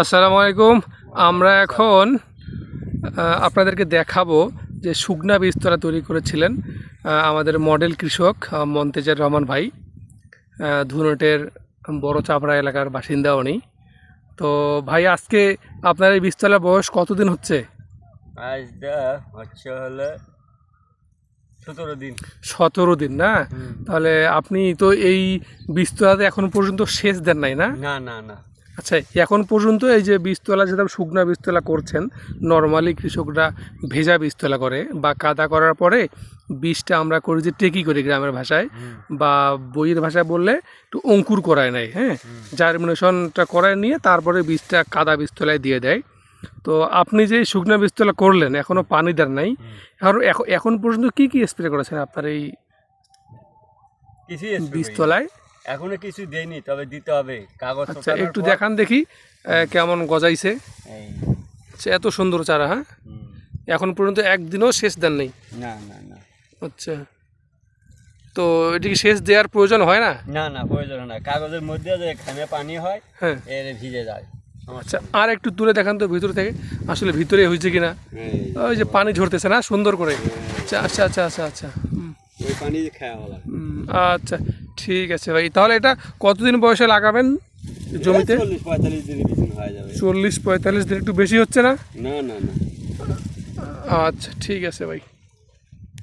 আসসালামু আলাইকুম। আমরা এখন আপনাদেরকে দেখাবো যে শুকনা বীজতলা তৈরি করেছিলেন আমাদের মডেল কৃষক মন্তেজার রহমান ভাই, ধুনটের বড় চাপড়া এলাকার বাসিন্দা উনি। তো ভাই, আজকে আপনার এই বীজতলার বয়স কতদিন হচ্ছে? হলো 17 দিন। 17 দিন না? তাহলে আপনি তো এই বীজতলাতে এখন পর্যন্ত সেচ দেন নাই, না? না না না। আচ্ছা, এখন পর্যন্ত এই যে বীজতলা, যেটা শুকনা বীজতলা করছেন, নর্মালি কৃষকরা ভেজা বীজতলা করে বা কাদা করার পরে বীজটা আমরা করি যে টেকি করি গ্রামের ভাষায়, বা বইয়ের ভাষায় বললে একটু অঙ্কুর করায় নেয়, হ্যাঁ, জার্মিনেশনটা করায় নিয়ে তারপরে বীজটা কাদা বীজতলায় দিয়ে দেয়। তো আপনি যে শুকনা বীজতলা করলেন, এখনও পানি দেন নাই, এখন পর্যন্ত কি কি স্প্রে করেছেন আপনার এই বীজতলায়? এখনো কিছু দেয়নি, তবে দিতে হবে কাগজ। আচ্ছা, একটু দেখান দেখি কেমন গজাইছে। আচ্ছা, এত সুন্দর চারা, হ্যাঁ? এখন পর্যন্ত একদিনও সেচ দেন নেই? না না না। আচ্ছা, তো এটিকে সেচ দেওয়ার প্রয়োজন হয় না? না না, প্রয়োজন হয় না। কাগজের মধ্যে যেখানে পানি হয়, হ্যাঁ, এর ভিজে যায়। আচ্ছা, আর একটু তুলে দেখান তো ভিতর থেকে, আসলে ভিতরে হয়েছে কিনা। ওই যে পানি ঝরতেছে না সুন্দর করে। আচ্ছা আচ্ছা আচ্ছা আচ্ছা আচ্ছা ওই পানি খাওয়া হলো। আচ্ছা, ঠিক আছে ভাই। তাহলে এটা কতদিন বয়সে লাগাবেন জমিতে? 40-45 দিনের ভিতরে হয়ে যাবে। 40-45 দিন একটু বেশি হচ্ছে না? না না না। আচ্ছা, ঠিক আছে ভাই।